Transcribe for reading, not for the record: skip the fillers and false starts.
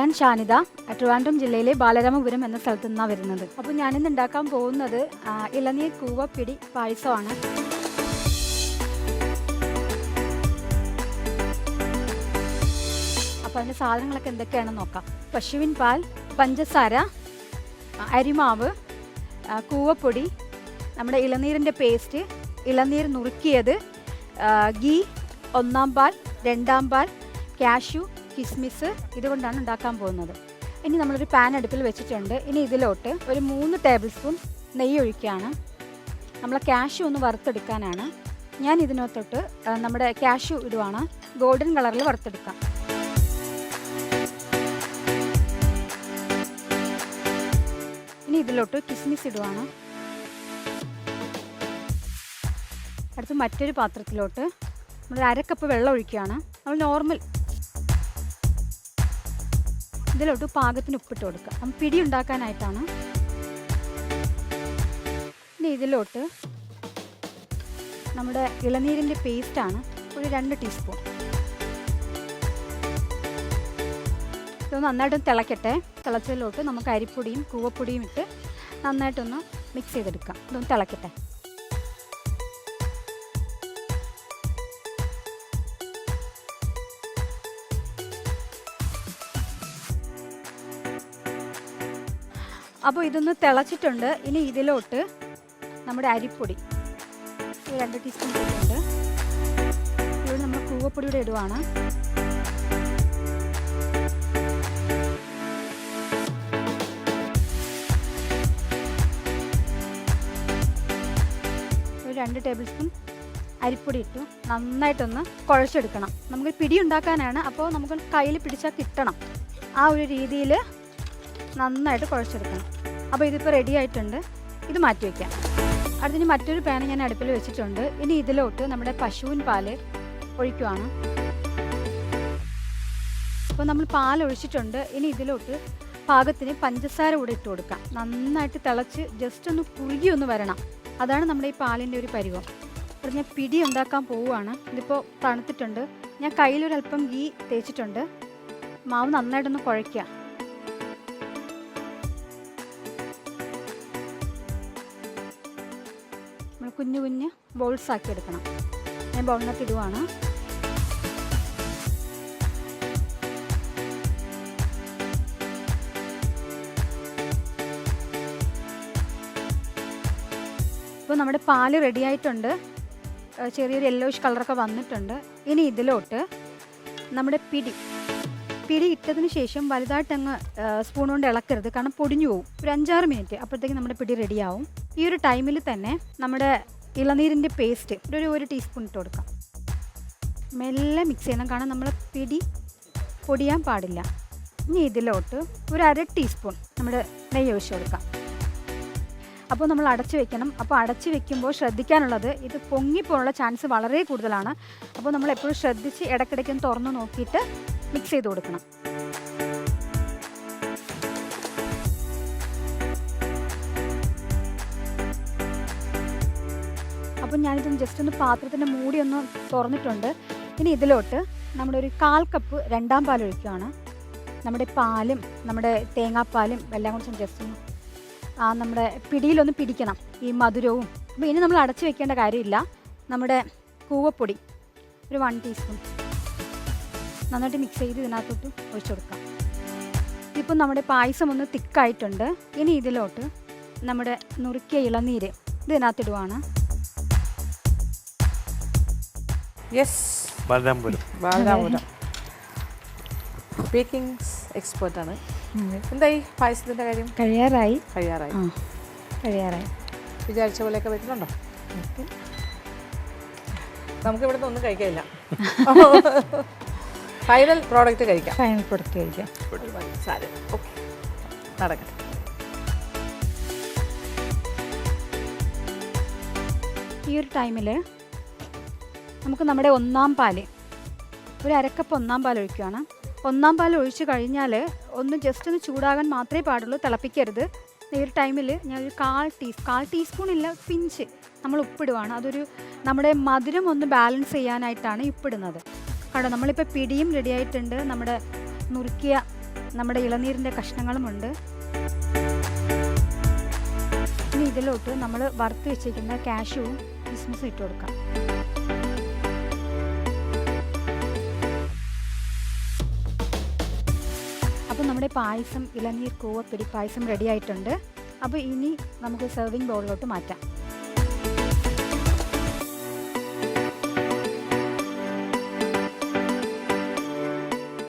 ഞാൻ ഷാനിദ, ട്രിവാൻഡ്രം ജില്ലയിലെ ബാലരാമപുരം എന്ന സ്ഥലത്തു നിന്നാണ് വരുന്നത്. അപ്പോൾ ഞാനിന്ന് ഉണ്ടാക്കാൻ പോകുന്നത് ഇളനീർ കൂവപ്പിടി പായസമാണ്. അപ്പോൾ അതിൻ്റെ സാധനങ്ങളൊക്കെ എന്തൊക്കെയാണെന്ന് നോക്കാം. പശുവിൻ പാൽ, പഞ്ചസാര, അരിമാവ്, കൂവപ്പൊടി, നമ്മുടെ ഇളനീരിൻ്റെ പേസ്റ്റ്, ഇളനീർ നുറുക്കിയത്, ഗീ, ഒന്നാം പാൽ, രണ്ടാം പാൽ, കാഷ്യൂ, കിസ്മിസ്, ഇതുകൊണ്ടാണ് ഉണ്ടാക്കാൻ പോകുന്നത്. ഇനി നമ്മളൊരു പാൻ അടുപ്പിൽ വെച്ചിട്ടുണ്ട്. ഇനി ഇതിലോട്ട് ഒരു 3 ടേബിൾ സ്പൂൺ നെയ്യ് ഒഴിക്കുകയാണ്. നമ്മൾ കാഷ്യൂ ഒന്ന് വറുത്തെടുക്കാനാണ്. ഞാൻ ഇതിനകത്തോട്ട് നമ്മുടെ കാഷ്യൂ ഇടുവാണ്. ഗോൾഡൻ കളറിൽ വറുത്തെടുക്കാം. ഇനി ഇതിലോട്ട് കിസ്മിസ് ഇടുവാണ്. അടുത്ത് മറ്റൊരു പാത്രത്തിലോട്ട് നമ്മൾ 1/2 കപ്പ് വെള്ളം ഒഴിക്കുകയാണ്. നമ്മൾ നോർമൽ ഇതിലോട്ട് പാകത്തിന് ഉപ്പിട്ട് കൊടുക്കുക. നമ്മൾ പിടി ഉണ്ടാക്കാനായിട്ടാണ്. ഇനി ഇതിലോട്ട് നമ്മുടെ ഇളനീരിൻ്റെ പേസ്റ്റാണ് ഒരു 2 ടീസ്പൂൺ. ഇതൊന്ന് നന്നായിട്ടൊന്ന് തിളക്കട്ടെ. തിളച്ചതിലോട്ട് നമുക്ക് അരിപ്പൊടിയും കൂവപ്പൊടിയും ഇട്ട് നന്നായിട്ടൊന്ന് മിക്സ് ചെയ്തെടുക്കാം. ഇതൊന്ന് തിളക്കട്ടെ. അപ്പോൾ ഇതൊന്ന് തിളച്ചിട്ടുണ്ട്. ഇനി ഇതിലോട്ട് നമ്മുടെ അരിപ്പൊടി 2 ടീസ്പൂൺ ഇട്ടിട്ടുണ്ട്. ഇവിടെ നമ്മൾ കൂവപ്പൊടിയുടെ ഇടുവാണ്. ഒരു 2 ടേബിൾ സ്പൂൺ അരിപ്പൊടി ഇട്ടു. നന്നായിട്ടൊന്ന് കുഴച്ചെടുക്കണം. നമുക്ക് പിടി ഉണ്ടാക്കാനാണ്. അപ്പോൾ നമുക്ക് കയ്യിൽ പിടിച്ചാൽ കിട്ടണം. ആ ഒരു രീതിയിൽ നന്നായിട്ട് കുഴച്ചെടുക്കണം. അപ്പോൾ ഇതിപ്പോൾ റെഡി ആയിട്ടുണ്ട്. ഇത് മാറ്റി വയ്ക്കാം. അടുത്തിന് മറ്റൊരു പാൻ ഞാൻ അടുപ്പിൽ വെച്ചിട്ടുണ്ട്. ഇനി ഇതിലോട്ട് നമ്മുടെ പശുവിൻ പാല് ഒഴിക്കുവാണ്. അപ്പോൾ നമ്മൾ പാൽ ഒഴിച്ചിട്ടുണ്ട്. ഇനി ഇതിലോട്ട് പാകത്തിന് പഞ്ചസാര കൂടെ ഇട്ട് കൊടുക്കാം. നന്നായിട്ട് തിളച്ച് ജസ്റ്റ് ഒന്ന് കുറുകി ഒന്ന് വരണം. അതാണ് നമ്മുടെ ഈ പാലിൻ്റെ ഒരു പരുവം. അപ്പോൾ ഞാൻ പിടി ഉണ്ടാക്കാൻ പോവുകയാണ്. ഇതിപ്പോൾ തണുത്തിട്ടുണ്ട്. ഞാൻ കയ്യിലൊരല്പം ഗീ തേച്ചിട്ടുണ്ട്. മാവ് നന്നായിട്ടൊന്ന് കുഴയ്ക്കുക. നമ്മൾ കുഞ്ഞു കുഞ്ഞ് ബോൾസ് ആക്കി എടുക്കണം. ഞാൻ ബൗളിനകത്ത് ഇടുവാണ്. ഇപ്പോൾ നമ്മുടെ പാല് റെഡി ആയിട്ടുണ്ട്. ചെറിയൊരു യെല്ലോയിഷ് കളറൊക്കെ വന്നിട്ടുണ്ട്. ഇനി ഇതിലോട്ട് നമ്മുടെ പിടി ഇട്ടതിന് ശേഷം വലുതായിട്ടങ്ങ് സ്പൂൺ കൊണ്ട് ഇളക്കരുത്, കാരണം പൊടിഞ്ഞു പോകും. ഒരു 5-6 മിനിറ്റ് അപ്പോഴത്തേക്ക് നമ്മുടെ പിടി റെഡിയാവും. ഈ ഒരു ടൈമിൽ തന്നെ നമ്മുടെ ഇളനീരിൻ്റെ പേസ്റ്റ് ഒരു ടീസ്പൂൺ ഇട്ട് കൊടുക്കാം. മെല്ലെ മിക്സ് ചെയ്യണം, കാരണം നമ്മൾ പിടി പൊടിയാൻ പാടില്ല. ഇനി ഇതിലോട്ട് ഒരു 1/2 ടീസ്പൂൺ നമ്മുടെ നെയ്യ് ഒഴിച്ച് കൊടുക്കാം. അപ്പോൾ നമ്മൾ അടച്ചു വെക്കണം. അപ്പോൾ അടച്ചു വെക്കുമ്പോൾ ശ്രദ്ധിക്കാനുള്ളത്, ഇത് പൊങ്ങിപ്പോകാനുള്ള ചാൻസ് വളരെ കൂടുതലാണ്. അപ്പോൾ നമ്മൾ എപ്പോഴും ശ്രദ്ധിച്ച് ഇടയ്ക്കിടയ്ക്കൊന്ന് തുറന്ന് നോക്കിയിട്ട് മിക്സ് ചെയ്ത് കൊടുക്കണം. അപ്പം ഞാനിതൊന്ന് ജസ്റ്റ് ഒന്ന് പാത്രത്തിൻ്റെ മൂടി ഒന്ന് തുറന്നിട്ടുണ്ട്. ഇനി ഇതിലോട്ട് നമ്മുടെ ഒരു 1/4 കപ്പ് രണ്ടാം പാൽ ഒഴിക്കുകയാണ്. നമ്മുടെ പാലും നമ്മുടെ തേങ്ങാപ്പാലും എല്ലാം കൂടി ജസ്റ്റ് ഒന്ന് നമ്മുടെ പിടിയിലൊന്ന് പിടിക്കണം, ഈ മധുരവും. അപ്പോൾ ഇനി നമ്മൾ അടച്ചു വെക്കേണ്ട കാര്യമില്ല. നമ്മുടെ കൂവപ്പൊടി ഒരു 1 ടീസ്പൂൺ നന്നായിട്ട് മിക്സ് ചെയ്ത് ഇതിനകത്തോട്ട് ഒഴിച്ചു കൊടുക്കാം. ഇതിപ്പോൾ നമ്മുടെ പായസം ഒന്ന് തിക്കായിട്ടുണ്ട്. ഇനി ഇതിലോട്ട് നമ്മുടെ നുറുക്കിയ ഇളനീര് ഇതിനകത്തിടുവാണ്. ബാലരാമപുരം ബേക്കിംഗ് എക്സ്പേർട്ടാണ്. എന്തായി പായസത്തിൻ്റെ കാര്യം? കഴിയാറായി. വിചാരിച്ച പോലെയൊക്കെ വരുന്നുണ്ടോ? നമുക്ക് ഇവിടുന്ന് ഒന്നും കഴിക്കില്ല. ഫൈനൽ പ്രോഡക്റ്റ് കഴിക്കാം. ഓക്കെ, നടക്കട്ടെ. ഈ ഒരു ടൈമിൽ നമുക്ക് നമ്മുടെ ഒന്നാം പാല് ഒരു 1/2 കപ്പ് ഒന്നാം പാൽ ഒഴിക്കുകയാണ്. ഒന്നാം പാൽ ഒഴിച്ച് കഴിഞ്ഞാൽ ഒന്ന് ജസ്റ്റ് ഒന്ന് ചൂടാകാൻ മാത്രമേ പാടുള്ളൂ, തിളപ്പിക്കരുത്. ഈ ഒരു ടൈമിൽ ഞാനൊരു 1/4 ടീസ്പൂൺ ഇല്ല, പിഞ്ച് നമ്മൾ ഉപ്പിടുവാണ്. അതൊരു നമ്മുടെ മധുരം ഒന്ന് ബാലൻസ് ചെയ്യാനായിട്ടാണ് ഉപ്പിടുന്നത്. കണ്ടോ, നമ്മളിപ്പോൾ പിടിയും റെഡി ആയിട്ടുണ്ട്. നമ്മുടെ നുറുക്കിയ നമ്മുടെ ഇളനീരിൻ്റെ കഷ്ണങ്ങളുമുണ്ട്. ഇനി ഇതിലോട്ട് നമ്മൾ വറുത്ത് വെച്ചിരിക്കുന്ന കാഷ്യൂവും കിസ്മിസും ഇട്ട് കൊടുക്കാം. അപ്പോൾ നമ്മുടെ പായസം, ഇളനീർ കൂവപ്പിടി പായസം റെഡി ആയിട്ടുണ്ട്. അപ്പോൾ ഇനി നമുക്ക് സെർവിങ് ബൗളിലോട്ട് മാറ്റാം.